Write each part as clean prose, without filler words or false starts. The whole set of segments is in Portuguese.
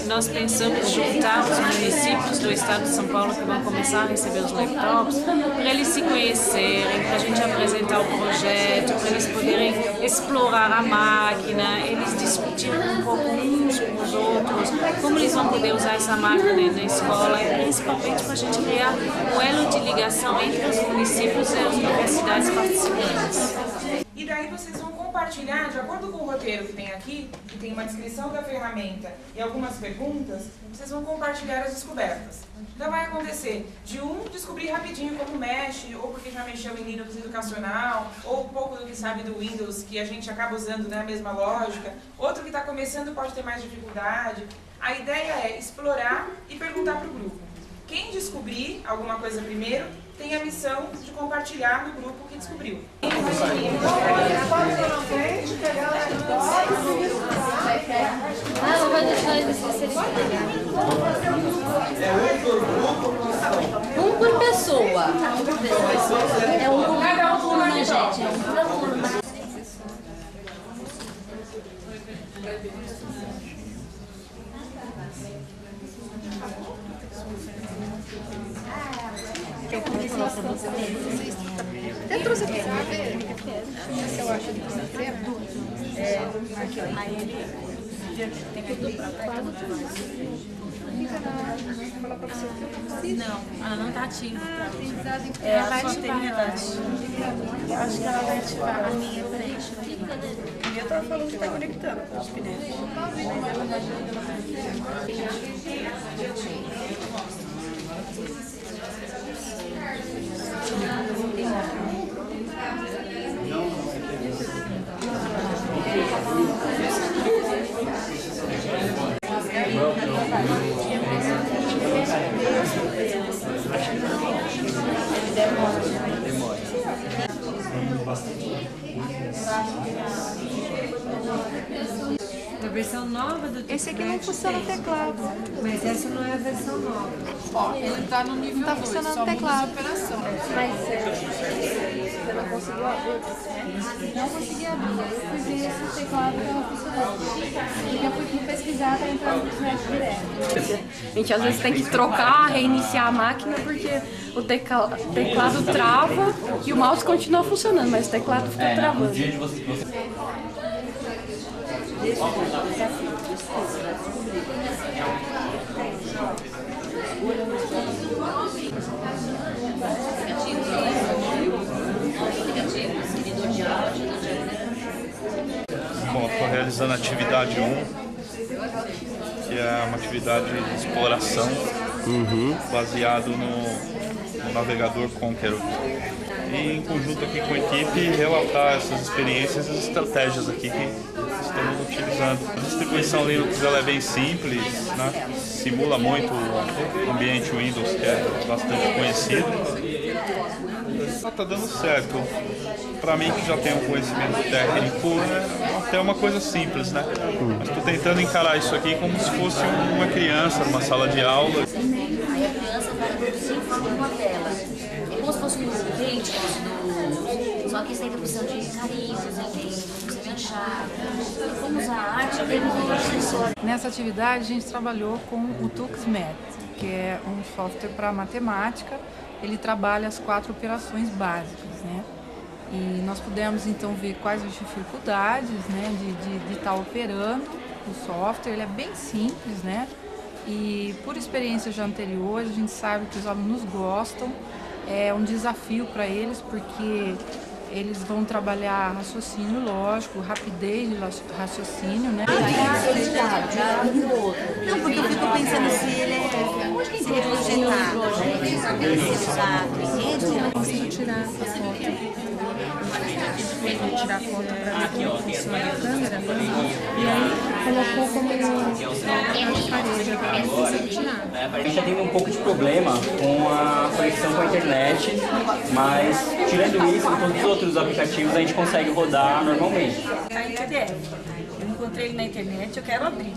nós pensamos juntar os municípios do estado de São Paulo que vão começar a receber os laptops, para eles se conhecerem, para a gente apresentar o projeto, para eles poderem explorar a máquina, eles discutirem um pouco uns com os outros, como eles vão poder usar essa máquina na escola, e principalmente para a gente criar um elo de ligação entre os municípios e as universidades participantes. E daí vocês vão compartilhar, de acordo com o roteiro que tem aqui, que tem uma descrição da ferramenta e algumas perguntas, vocês vão compartilhar as descobertas. Então vai acontecer de descobrir rapidinho como mexe, ou porque já mexeu em Linux educacional, ou um pouco do que sabe do Windows, que a gente acaba usando na mesma lógica. Outro que está começando pode ter mais dificuldade. A ideia é explorar e perguntar para o grupo. Quem descobrir alguma coisa primeiro, tem a missão de compartilhar no grupo que descobriu. Não vai deixar eles esquecerem. Um por pessoa. É um por cada um, né, gente? Até trouxe aqui pra ver. Se eu acho que você tem. Aqui, ó. Aí ele tem aqui pra Não, ela não está ativa. Ela vai ativar, eu acho. Eu acho que ela vai ativar. A minha, peraí. A minha tava falando que tá conectando com os pneus. A versão nova do Esse aqui não funciona o teclado. Mas essa não é a versão nova. Ó, ele tá no nível 2, tá funcionando o teclado. Mas você não conseguiu abrir? Não consegui abrir. Aí eu fui ver esse teclado que tava funcionando. E eu fui pesquisar para entrar no processo direto. A gente às vezes tem que trocar, reiniciar a máquina porque o teclado trava e o mouse continua funcionando, mas o teclado fica travando. Bom, estou realizando a atividade 1, que é uma atividade de exploração baseado no navegador Conqueror. E em conjunto aqui com a equipe, relatar essas experiências e as estratégias aqui que estamos utilizando. A distribuição Linux ela é bem simples, né? Simula muito o ambiente Windows, que é bastante conhecido. Está dando certo. Para mim, que já tenho um conhecimento técnico, é até uma coisa simples, né? Mas estou tentando encarar isso aqui como se fosse uma criança numa sala de aula. Aí a criança vai produzir em forma de uma tela. É como se fosse um dente, só que isso aí tem opção de carinhos, tem manchar. Como usar a arte dentro do acessório. Nessa atividade, a gente trabalhou com o TuxMat, que é um software para matemática. Ele trabalha as 4 operações básicas, né? E nós pudemos então ver quais as dificuldades, né, de estar operando o software. Ele é bem simples, né? E por experiências já anteriores, a gente sabe que os alunos gostam. É um desafio para eles, porque eles vão trabalhar raciocínio lógico, rapidez de raciocínio, né? Não, porque eu fico pensando se ele é projetado, Eu consigo tirar a foto. Vou tirar a foto para ver como funciona a câmera. E aí colocou como parede, agora não consigo tirar. A gente já tem um pouco de problema com a conexão com a internet, mas tirando isso, com todos os outros aplicativos a gente consegue rodar normalmente. Está em PDF. Eu encontrei ele na internet, eu quero abrir.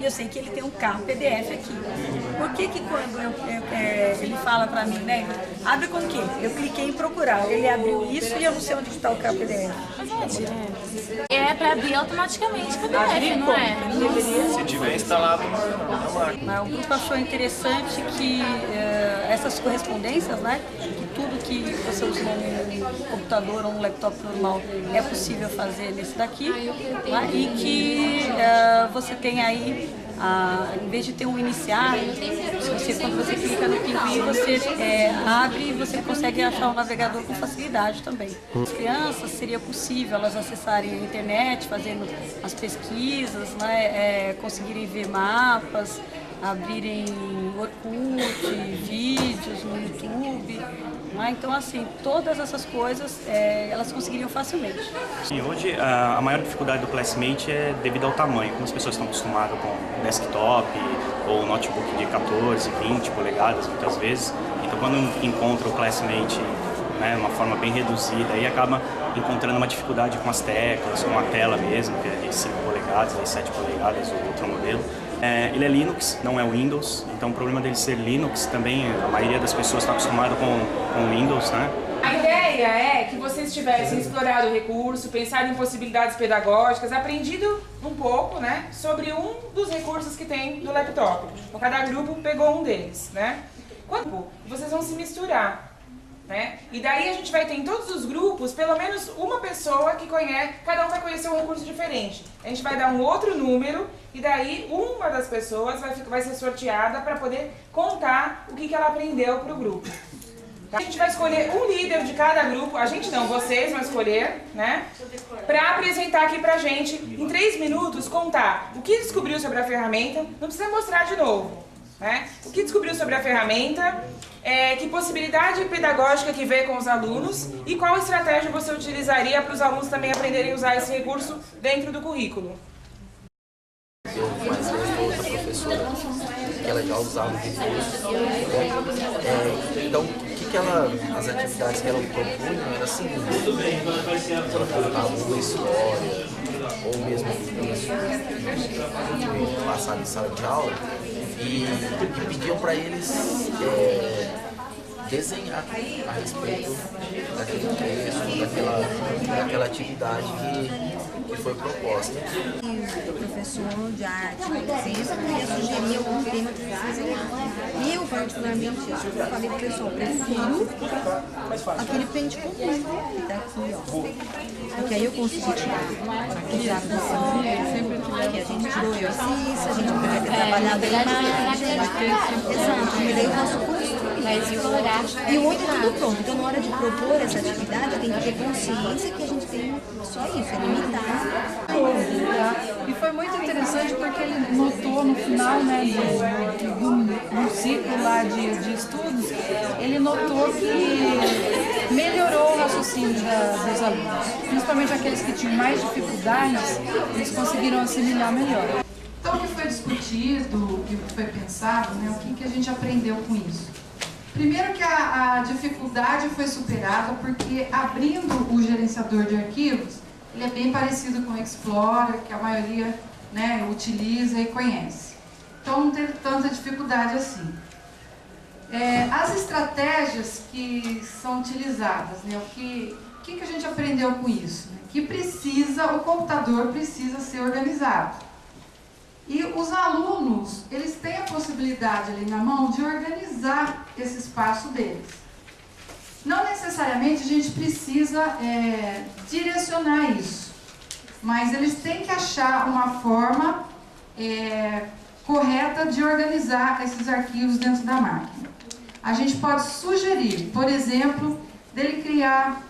e eu sei que ele tem um carro PDF aqui. Por que quando ele fala para mim, né, abre com o quê? Eu cliquei em procurar, ele abriu isso e eu não sei onde está o carro PDF. É para abrir automaticamente o PDF, não é? Se tiver instalado na máquina. O grupo achou interessante que essas correspondências, né, que tudo que você usa num computador ou um laptop normal é possível fazer nesse daqui, né, e que você tem aí, em vez de ter um iniciar, quando você clica no pinguim, você abre e você consegue achar o navegador com facilidade também. As crianças, seria possível elas acessarem a internet, fazendo as pesquisas, né, conseguirem ver mapas, abrirem Orkut, vídeos no YouTube, né? Então assim, todas essas coisas elas conseguiriam facilmente. E hoje a maior dificuldade do Classmate é devido ao tamanho, como as pessoas estão acostumadas com desktop ou notebook de 14, 20 polegadas muitas vezes, então quando encontra o Classmate, né, uma forma bem reduzida, aí acaba encontrando uma dificuldade com as teclas, com a tela mesmo, que é de 5 polegadas, 7 polegadas, o outro modelo. Ele é Linux, não é Windows, então o problema dele ser Linux também, a maioria das pessoas está acostumada com Windows, né? A ideia é que vocês tivessem explorado o recurso, pensado em possibilidades pedagógicas, aprendido um pouco, né, sobre um dos recursos que tem no laptop. Então, cada grupo pegou um deles, né? Quando vocês vão se misturar, né? E daí a gente vai ter em todos os grupos pelo menos uma pessoa que conhece, cada um vai conhecer um recurso diferente. A gente vai dar um outro número e daí uma das pessoas vai ser sorteada para poder contar o que ela aprendeu para o grupo. Tá? A gente vai escolher um líder de cada grupo, a gente não, vocês vão escolher, né? Para apresentar aqui pra gente, em 3 minutos, contar o que descobriu sobre a ferramenta, não precisa mostrar de novo, né? O que descobriu sobre a ferramenta, que possibilidade pedagógica que vê com os alunos e qual estratégia você utilizaria para os alunos também aprenderem a usar esse recurso dentro do currículo. Eu mais outra professora que ela já usava o recurso. Então, as atividades que ela propunha era assim, ela colocava uma história ou mesmo um passado em sala de aula e pediam para eles desenhar a respeito daquele texto, daquela atividade que foi proposta. O professor de arte, por exemplo, ia sugerir algum tema para eles desenhar. Eu, particularmente, eu falei para o pessoal, prefiro aquele pente completo que está aqui, ó. Porque aí eu consegui tirar os atenção, que a gente tirou exercício, a gente podia ter trabalhado a imagem. Exato, e daí eu posso construir. E o outro é tudo pronto. Então, na hora de propor essa atividade, tem que ter consciência que a gente tem só isso, é limitar. E foi muito interessante porque ele notou no final, né, do ciclo lá de estudos, ele notou que melhorou o raciocínio dos alunos. Principalmente aqueles que tinham mais dificuldades, eles conseguiram assimilar melhor. Então, o que foi discutido, o que foi pensado, né, o que a gente aprendeu com isso? Primeiro que a dificuldade foi superada porque abrindo o gerenciador de arquivos, ele é bem parecido com o Explorer, que a maioria, né, utiliza e conhece. Então não teve tanta dificuldade assim. As estratégias que são utilizadas, né, o que a gente aprendeu com isso? Né? Que o computador precisa ser organizado. E os alunos, eles têm a possibilidade ali na mão de organizar esse espaço deles. Não necessariamente a gente precisa direcionar isso, mas eles têm que achar uma forma correta de organizar esses arquivos dentro da máquina. A gente pode sugerir, por exemplo, dele criar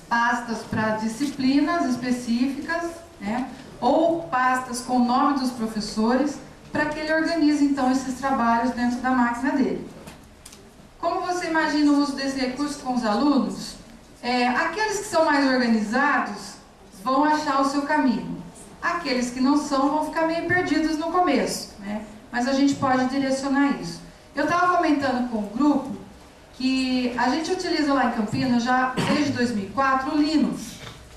pastas para disciplinas específicas, né? Ou pastas com o nome dos professores, para que ele organize então esses trabalhos dentro da máquina dele. Como você imagina o uso desse recurso com os alunos? Aqueles que são mais organizados vão achar o seu caminho. Aqueles que não são vão ficar meio perdidos no começo, né? Mas a gente pode direcionar isso. Eu estava comentando com o grupo que a gente utiliza lá em Campinas, já desde 2004, o Linux,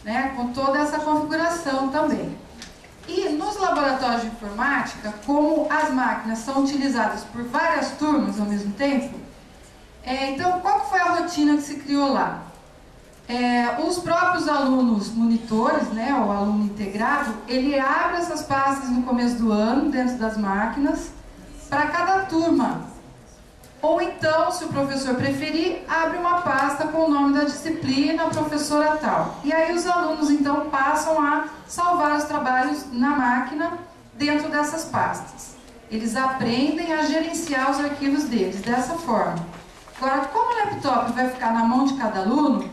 né? Com toda essa configuração também. E nos laboratórios de informática, como as máquinas são utilizadas por várias turmas ao mesmo tempo, então qual foi a rotina que se criou lá? Os próprios alunos monitores, né, o aluno integrado, ele abre essas pastas no começo do ano, dentro das máquinas, para cada turma. Ou então, se o professor preferir, abre uma pasta com o nome da disciplina, professora tal. E aí os alunos, então, passam a salvar os trabalhos na máquina dentro dessas pastas. Eles aprendem a gerenciar os arquivos deles dessa forma. Agora, como o laptop vai ficar na mão de cada aluno,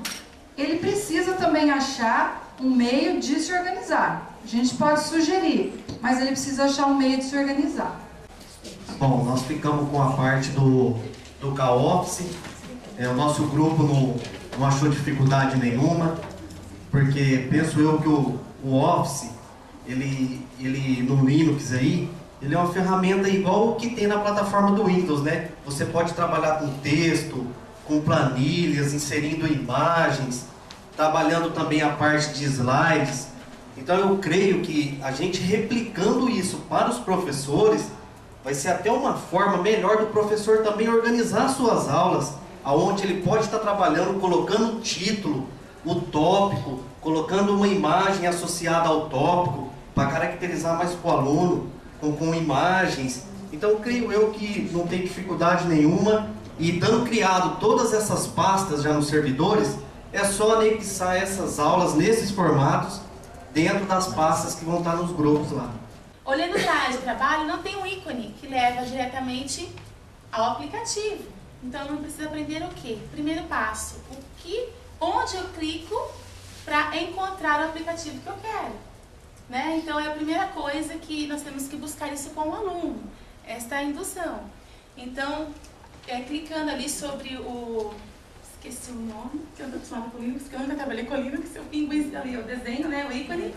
ele precisa também achar um meio de se organizar. A gente pode sugerir, mas ele precisa achar um meio de se organizar. Bom, nós ficamos com a parte do K-Office. O nosso grupo não achou dificuldade nenhuma, porque penso eu que o Office, ele no Linux aí, ele é uma ferramenta igual o que tem na plataforma do Windows, né? Você pode trabalhar com texto, com planilhas, inserindo imagens, trabalhando também a parte de slides. Então eu creio que a gente replicando isso para os professores, vai ser até uma forma melhor do professor também organizar suas aulas, aonde ele pode estar trabalhando, colocando o título, o tópico, colocando uma imagem associada ao tópico, para caracterizar mais para o aluno, com imagens. Então creio eu que não tem dificuldade nenhuma, e estando criado todas essas pastas já nos servidores, é só anexar essas aulas nesses formatos dentro das pastas que vão estar nos grupos lá. Olhando para a área de trabalho, não tem um ícone que leva diretamente ao aplicativo. Então não precisa aprender o quê? Primeiro passo, onde eu clico para encontrar o aplicativo que eu quero. Né? Então é a primeira coisa que nós temos que buscar isso com o aluno, esta indução. Então, clicando ali sobre esqueci o nome, que eu estou acostumada com Linux, que eu nunca trabalhei com Linux, eu pingo ali o desenho, né, o ícone.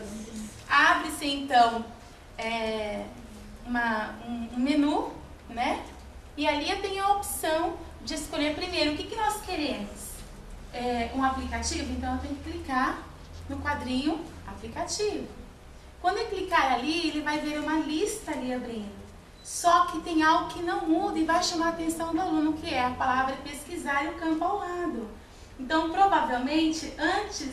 Abre-se então um menu, né? E ali eu tenho a opção de escolher primeiro o que nós queremos. Um aplicativo, então eu tenho que clicar no quadrinho aplicativo. Quando eu clicar ali, ele vai ver uma lista ali abrindo. Só que tem algo que não muda e vai chamar a atenção do aluno, que é a palavra pesquisar e o campo ao lado. Então, provavelmente, antes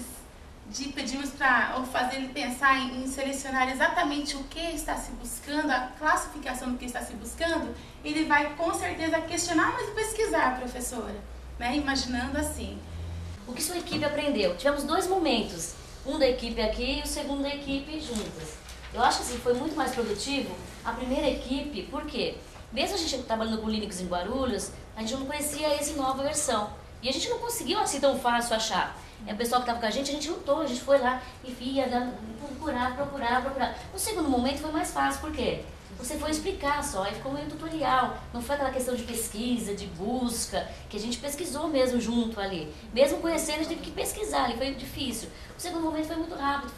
de pedirmos ou fazer ele pensar em selecionar exatamente o que está se buscando, a classificação do que está se buscando, ele vai com certeza questionar, mas pesquisar, professora, né? Imaginando assim. O que sua equipe aprendeu? Tivemos 2 momentos, um da equipe aqui e o segundo da equipe juntas. Eu acho que assim, foi muito mais produtivo a primeira equipe, porque mesmo a gente trabalhando com Linux em Guarulhos, a gente não conhecia essa nova versão. E a gente não conseguiu assim tão fácil achar. O pessoal que estava com a gente lutou, a gente foi lá e ia procurar. No segundo momento foi mais fácil, por quê? Você foi explicar só, aí ficou meio tutorial. Não foi aquela questão de pesquisa, de busca, que a gente pesquisou mesmo junto ali. Mesmo conhecendo, a gente teve que pesquisar ali, foi difícil. O segundo momento foi muito rápido,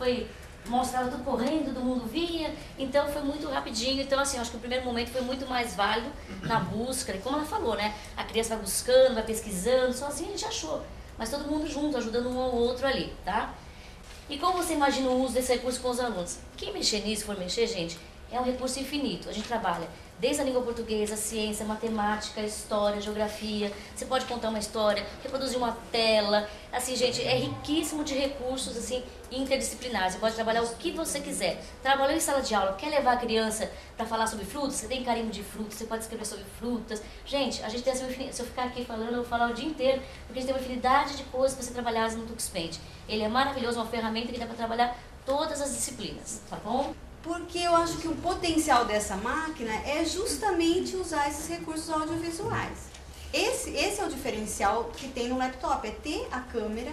mostrava tudo correndo, todo mundo via, então foi muito rapidinho. Então assim, acho que o primeiro momento foi muito mais válido na busca, e como ela falou, né, a criança vai buscando, vai pesquisando, sozinha a gente achou, mas todo mundo junto, ajudando um ao outro ali, tá? E como você imagina o uso desse recurso com os alunos? Quem mexer nisso, for mexer, gente, é um recurso infinito. A gente trabalha desde a língua portuguesa, ciência, matemática, história, geografia. Você pode contar uma história, reproduzir uma tela. Assim, gente, é riquíssimo de recursos assim interdisciplinares. Você pode trabalhar o que você quiser. Trabalhou em sala de aula, quer levar a criança para falar sobre frutas? Você tem carimbo de frutas, você pode escrever sobre frutas. Gente, a gente tem assim, se eu ficar aqui falando, eu vou falar o dia inteiro, porque a gente tem uma infinidade de coisas para você trabalhar no TuxPaint. Ele é maravilhoso, uma ferramenta que dá para trabalhar todas as disciplinas, tá bom? Porque eu acho que o potencial dessa máquina é justamente usar esses recursos audiovisuais. Esse é o diferencial que tem no laptop, é ter a câmera,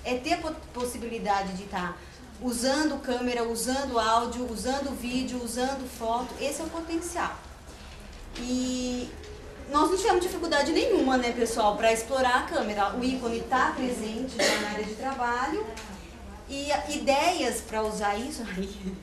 é ter a possibilidade de estar usando câmera, usando áudio, usando vídeo, usando foto. Esse é o potencial. E nós não tivemos dificuldade nenhuma, né, pessoal, para explorar a câmera. O ícone está presente na área de trabalho e ideias para usar isso aí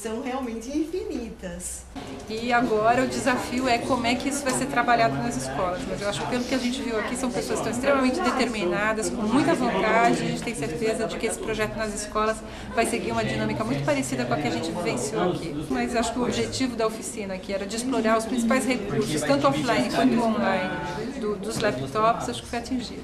são realmente infinitas. E agora o desafio é como é que isso vai ser trabalhado nas escolas. Mas eu acho que pelo que a gente viu aqui, são pessoas que estão extremamente determinadas, com muita vontade. A gente tem certeza de que esse projeto nas escolas vai seguir uma dinâmica muito parecida com a que a gente vivenciou aqui. Mas acho que o objetivo da oficina aqui era de explorar os principais recursos, tanto offline quanto online, dos laptops, acho que foi atingido.